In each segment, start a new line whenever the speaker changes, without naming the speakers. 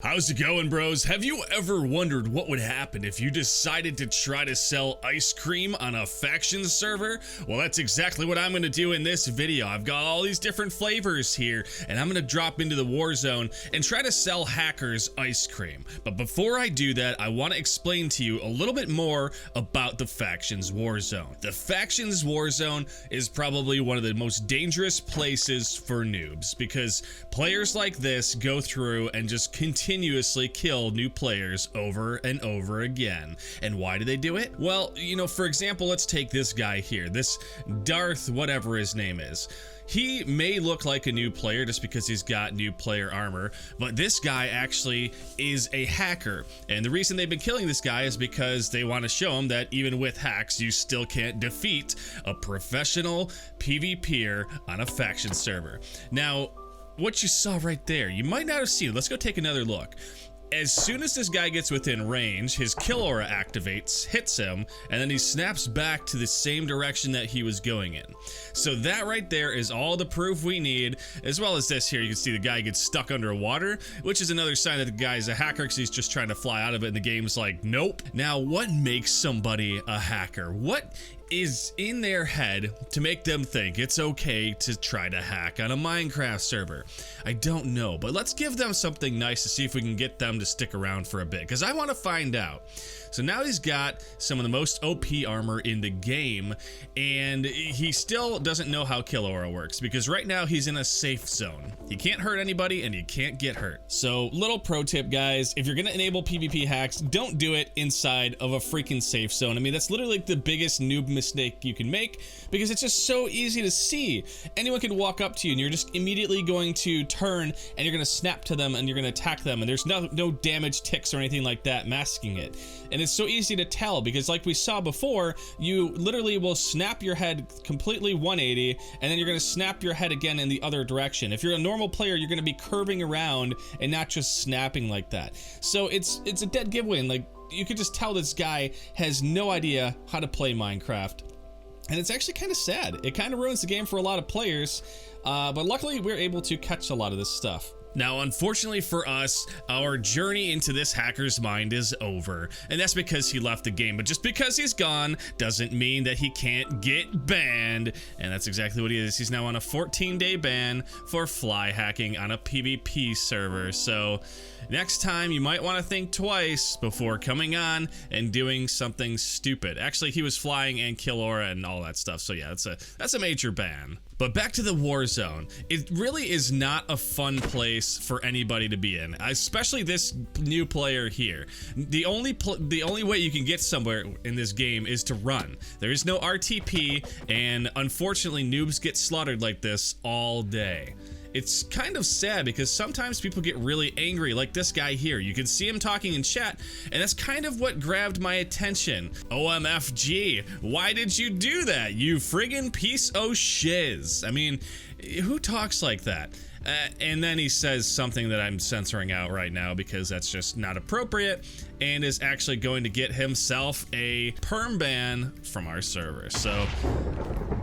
How's it going, bros? Have you ever wondered what would happen if you decided to try to sell ice cream on a faction server? Well, that's exactly what I'm going to do in this video. I've got all these different flavors here, and I'm going to drop into the war zone and try to sell hackers ice cream. But before I do that, I want to explain to you a little bit more about the factions war zone. The factions war zone is probably one of the most dangerous places for noobs because players like this go through and just continuously kill new players over and over again. And why do they do it? Well, for example, let's take this guy here, this Darth whatever his name is. He may look like a new player just because he's got new player armor, but this guy actually is a hacker. And the reason they've been killing this guy is because they want to show him that even with hacks, you still can't defeat a professional PvPer on a faction server. Now, what you saw right there, you might not have seen it. Let's go take another look. As soon as this guy gets within range, his kill aura activates, hits him, and then he snaps back to the same direction that he was going in. So that right there is all the proof we need, as well as this here. You can see the guy gets stuck underwater, which is another sign that the guy's a hacker because he's just trying to fly out of it and the game's like, nope. Now, what makes somebody a hacker? What is in their head to make them think it's okay to try to hack on a Minecraft server? I don't know, but let's give them something nice to see if we can get them to stick around for a bit, because I want to find out. So now he's got some of the most OP armor in the game, and he still doesn't know how kill aura works, because right now he's in a safe zone. You can't hurt anybody, and you can't get hurt. So little pro tip, guys, if you're gonna enable PvP hacks, don't do it inside of a freaking safe zone. I mean, that's literally like the biggest noob mistake you can make, because it's just so easy to see. Anyone can walk up to you, and you're just immediately going to turn, and you're gonna snap to them, and you're gonna attack them, and there's no damage ticks or anything like that masking it. And it's so easy to tell because, like we saw before, you literally will snap your head completely 180 and then you're going to snap your head again in the other direction. If you're a normal player, you're going to be curving around and not just snapping like that. So it's a dead giveaway. And like, you could just tell this guy has no idea how to play Minecraft. And it's actually kind of sad. It kind of ruins the game for a lot of players. But luckily, we're able to catch a lot of this stuff. Now, unfortunately for us, our journey into this hacker's mind is over, and that's because he left the game. But just because he's gone doesn't mean that he can't get banned, and that's exactly what he is. He's now on a 14-day ban for fly hacking on a PvP server. So next time, you might want to think twice before coming on and doing something stupid. Actually, he was flying and kill aura and all that stuff, so yeah, that's a major ban. But back to the war zone. It really is not a fun place for anybody to be in, especially this new player here. The only way you can get somewhere in this game is to run. There is no RTP, and unfortunately, noobs get slaughtered like this all day. It's kind of sad because sometimes people get really angry, like this guy here. You can see him talking in chat, and that's kind of what grabbed my attention. OMFG, why did you do that, you friggin' piece o' shiz? I mean, who talks like that? And then he says something that I'm censoring out right now because that's just not appropriate, and is actually going to get himself a perm ban from our server. So,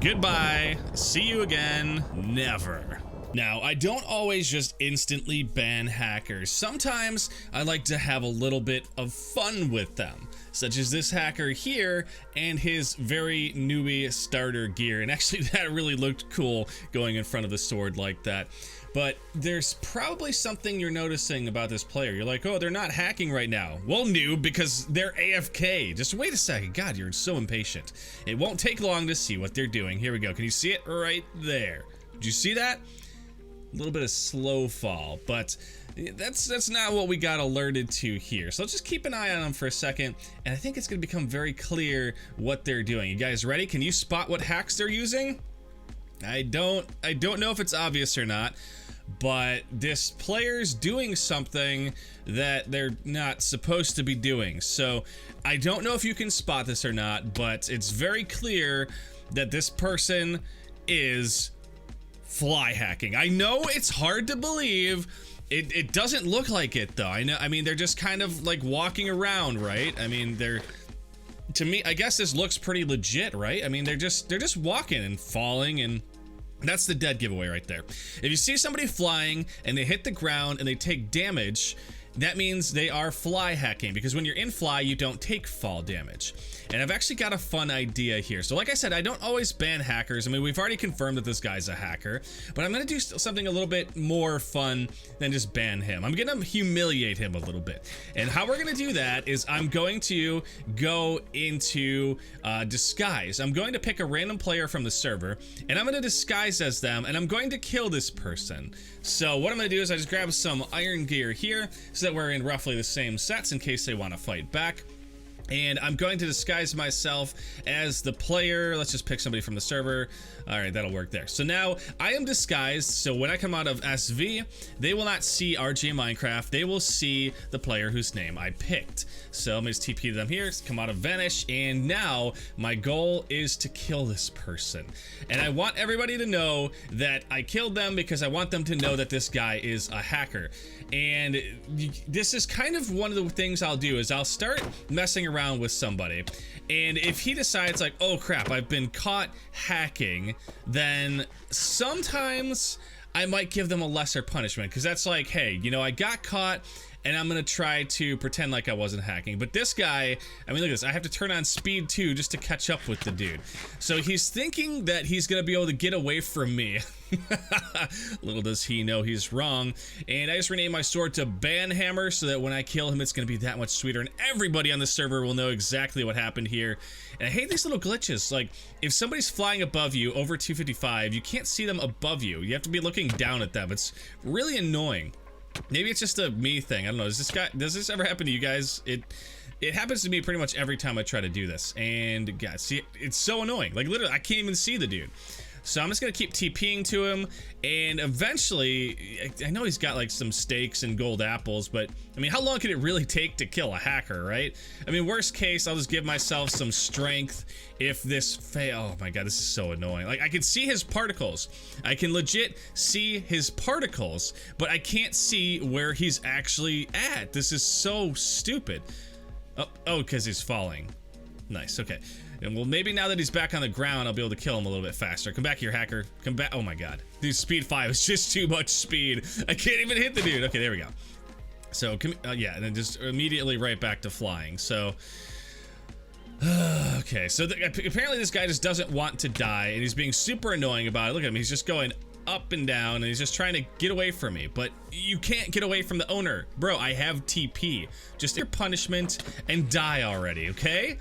goodbye, see you again, never. Now, I don't always just instantly ban hackers. Sometimes I like to have a little bit of fun with them, such as this hacker here and his very newbie starter gear. And actually, that really looked cool going in front of the sword like that. But there's probably something you're noticing about this player. You're like, oh, they're not hacking right now. Well, noob, because they're AFK. Just wait a second. God, you're so impatient. It won't take long to see what they're doing. Here we go. Can you see it right there? Did you see that? A little bit of slow fall, but that's not what we got alerted to here. So let's just keep an eye on them for a second, and I think it's going to become very clear what they're doing. You guys ready? Can you spot what hacks they're using? I don't know if it's obvious or not, but this player's doing something that they're not supposed to be doing. So I don't know if you can spot this or not, but it's very clear that this person is fly hacking. I know it's hard to believe. It doesn't look like it though. I mean, they're just kind of like walking around, right? I mean, to me, I guess this looks pretty legit, right? I mean, they're just walking and falling, and that's the dead giveaway right there. If you see somebody flying and they hit the ground and they take damage, that means they are fly hacking, because when you're in fly, you don't take fall damage. And I've actually got a fun idea here. So like I said, I don't always ban hackers. I mean, we've already confirmed that this guy's a hacker, but I'm gonna do something a little bit more fun than just ban him. I'm gonna humiliate him a little bit. And how we're gonna do that is I'm going to go into disguise. I'm going to pick a random player from the server, and I'm gonna disguise as them, and I'm going to kill this person. So what I'm gonna do is I just grab some iron gear here so that we're in roughly the same sets in case they want to fight back. And I'm going to disguise myself as the player. Let's just pick somebody from the server. All right, that'll work there. So now I am disguised, so when I come out of SV, they will not see RGM Minecraft. They will see the player whose name I picked. So I'm going to TP to them here, come out of Vanish, and now my goal is to kill this person. And I want everybody to know that I killed them because I want them to know that this guy is a hacker. And this is kind of one of the things I'll do is I'll start messing around with somebody, and if he decides like, oh crap, I've been caught hacking, then sometimes I might give them a lesser punishment, because that's like, hey, you know, I got caught and I'm gonna try to pretend like I wasn't hacking. But this guy, I mean, look at this, I have to turn on speed 2 just to catch up with the dude. So he's thinking that he's gonna be able to get away from me. Little does he know he's wrong. And I just renamed my sword to Banhammer so that when I kill him, it's gonna be that much sweeter, and everybody on the server will know exactly what happened here. And I hate these little glitches. Like, if somebody's flying above you over 255, you can't see them above you. You have to be looking down at them. It's really annoying. Maybe it's just a me thing. I don't know. Does this ever happen to you guys? It happens to me pretty much every time I try to do this. And guys, see, it's so annoying. Like, literally, I can't even see the dude. So I'm just gonna keep TPing to him, and eventually, I know he's got like some steaks and gold apples, but I mean, how long can it really take to kill a hacker, right? I mean, worst case, I'll just give myself some strength if this fail. Oh my god, this is so annoying. Like, I can see his particles. I can legit see his particles, but I can't see where he's actually at. This is so stupid. Oh, because he's falling. Nice, okay. And well, maybe now that he's back on the ground, I'll be able to kill him a little bit faster. Come back here, hacker. Come back. Oh my god. Dude, speed 5 is just too much speed. I can't even hit the dude. Okay, there we go. So, yeah, and then just immediately right back to flying. So, okay. So, apparently this guy just doesn't want to die, and he's being super annoying about it. Look at him. He's just going up and down, and he's just trying to get away from me. But you can't get away from the owner. Bro, I have TP. Just your punishment and die already, okay?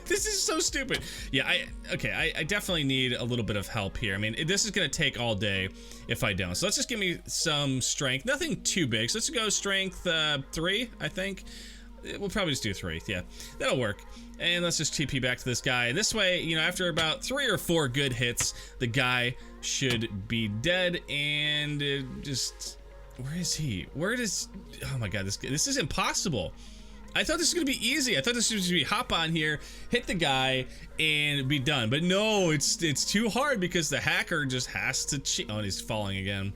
This is so stupid. Yeah, I definitely need a little bit of help here. I mean, this is gonna take all day if I don't. So let's just give me some strength. Nothing too big. So let's go strength 3, I think. We'll probably just do 3. Yeah, that'll work. And let's just TP back to this guy. This way, you know, after about 3 or 4 good hits, the guy should be dead. And just, where is he? Where does? Oh my god, this is impossible. I thought this was gonna be easy. I thought this was gonna be hop on here, hit the guy, and be done. But no, it's too hard because the hacker just has to cheat. Oh, and he's falling again.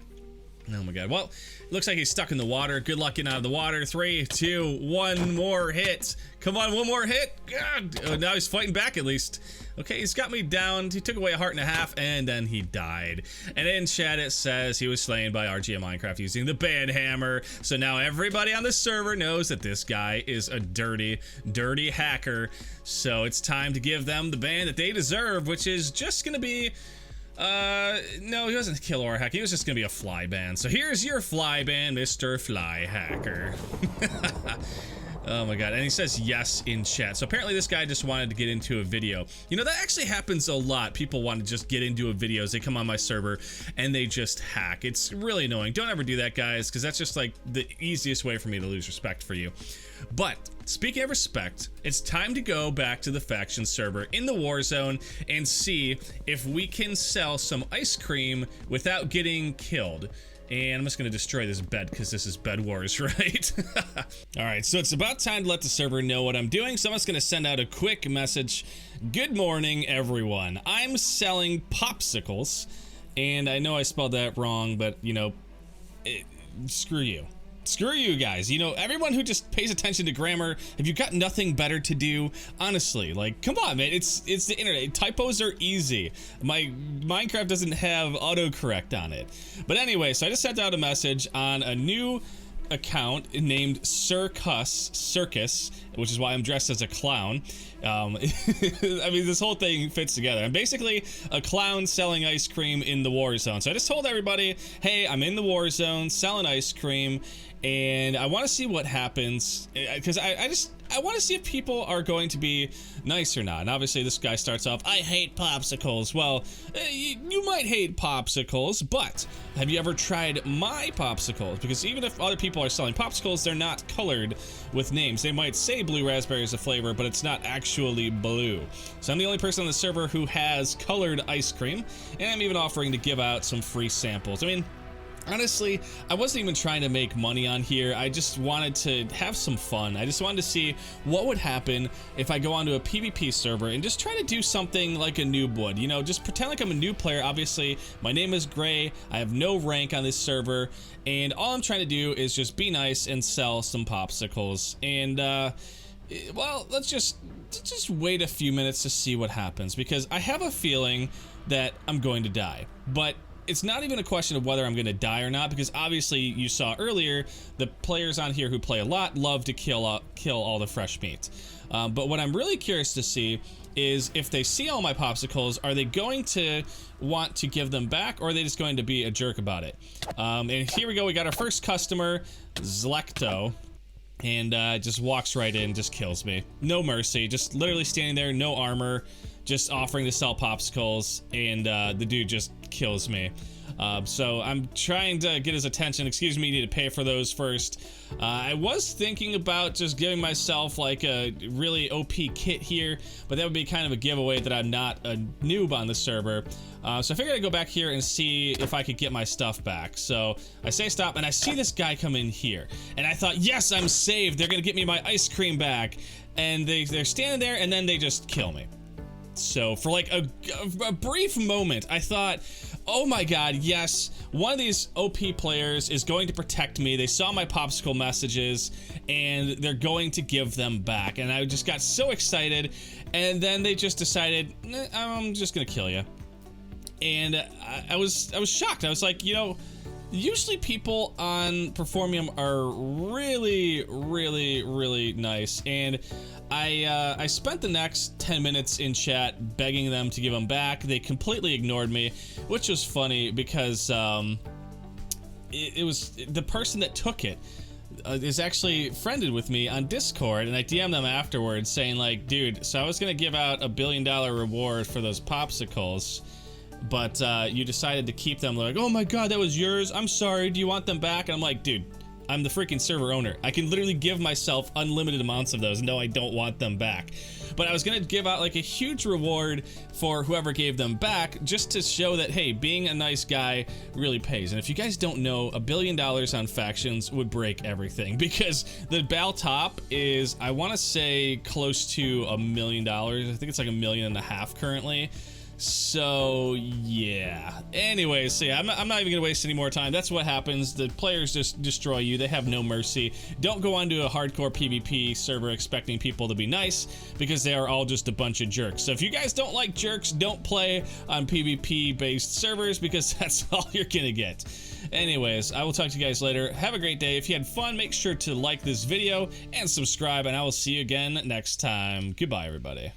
Oh my god. Well, it looks like he's stuck in the water. Good luck getting out of the water. 3, 2, 1 more hit. Come on, one more hit. God. Oh, now he's fighting back at least. Okay, he's got me down. He took away 1.5 hearts, and then he died. And in chat it says he was slain by RGM Minecraft using the Banhammer. So now everybody on the server knows that this guy is a dirty, dirty hacker. So it's time to give them the ban that they deserve, which is just gonna be no, he wasn't a kill or a hack. He was just gonna be a fly ban. So here's your fly ban, Mr. Fly Hacker. Oh my god, and he says yes in chat. So apparently this guy just wanted to get into a video. You know, that actually happens a lot. People want to just get into a video. They come on my server and they just hack. It's really annoying. Don't ever do that, guys, because that's just like the easiest way for me to lose respect for you. But speaking of respect, it's time to go back to the faction server in the Warzone and see if we can sell some ice cream without getting killed. And I'm just gonna destroy this bed because this is Bed Wars, right? All right, so it's about time to let the server know what I'm doing. So I'm just gonna send out a quick message. Good morning, everyone. I'm selling popsicles, and I know I spelled that wrong, but you know, screw you. Screw you guys. You know, everyone who just pays attention to grammar, have you got nothing better to do? Honestly, like, come on, man. It's the internet. Typos are easy. My Minecraft doesn't have autocorrect on it. But anyway, so I just sent out a message on a new account named Circus, which is why I'm dressed as a clown. I mean, this whole thing fits together. I'm basically a clown selling ice cream in the war zone. So I just told everybody, hey, I'm in the war zone selling ice cream, and I want to see what happens, because I want to see if people are going to be nice or not. And obviously this guy starts off, I hate popsicles. Well, you might hate popsicles, but have you ever tried my popsicles? Because even if other people are selling popsicles, they're not colored with names. They might say blue raspberry is a flavor, but it's not actually blue. So I'm the only person on the server who has colored ice cream, and I'm even offering to give out some free samples. I mean, honestly, I wasn't even trying to make money on here. I just wanted to have some fun. I just wanted to see what would happen if I go onto a PvP server and just try to do something like a noob would. You know, just pretend like I'm a new player. Obviously, my name is Gray. I have no rank on this server, and all I'm trying to do is just be nice and sell some popsicles. And, well, let's just wait a few minutes to see what happens, because I have a feeling that I'm going to die. But it's not even a question of whether I'm going to die or not, because obviously you saw earlier the players on here who play a lot love to kill all the fresh meat. But what I'm really curious to see is if they see all my popsicles, are they going to want to give them back, or are they just going to be a jerk about it? And here we go. We got our first customer, Zlecto. And just walks right in, just kills me. No mercy, just literally standing there, no armor, just offering to sell popsicles, and the dude just kills me. So I'm trying to get his attention. Excuse me, you need to pay for those first. I was thinking about just giving myself like a really OP kit here, but that would be kind of a giveaway that I'm not a noob on the server. So I figured I'd go back here and see if I could get my stuff back. So I say stop, and I see this guy come in here, and I thought, yes, I'm saved. They're gonna get me my ice cream back. And they're standing there, and then they just kill me. So for like a brief moment, I thought, oh my god, yes, one of these OP players is going to protect me. They saw my popsicle messages, and they're going to give them back. And I just got so excited, and then they just decided, I'm just gonna kill you. And I was shocked. I was like, you know, usually people on Performium are really, really, really nice, and I spent the next 10 minutes in chat begging them to give them back. They completely ignored me, which was funny because it was the person that took it is actually friended with me on Discord, and I DM'd them afterwards saying like, dude, so I was gonna give out $1 billion reward for those popsicles, but you decided to keep them. They're like, oh my god, that was yours, I'm sorry, do you want them back? And I'm like, dude, I'm the freaking server owner. I can literally give myself unlimited amounts of those. No, I don't want them back. But I was gonna give out like a huge reward for whoever gave them back, just to show that, hey, being a nice guy really pays. And if you guys don't know, $1 billion on factions would break everything, because the BAL top is, I wanna say, close to $1 million. I think it's like $1.5 million currently. So yeah, anyways, so yeah, I'm not even gonna waste any more time. That's what happens. The players just destroy you. They have no mercy. Don't go onto a hardcore PvP server expecting people to be nice, because they are all just a bunch of jerks. So if you guys don't like jerks, don't play on PvP based servers, because that's all you're gonna get. Anyways, I will talk to you guys later. Have a great day. If you had fun, make sure to like this video and subscribe, and I will see you again next time. Goodbye, everybody.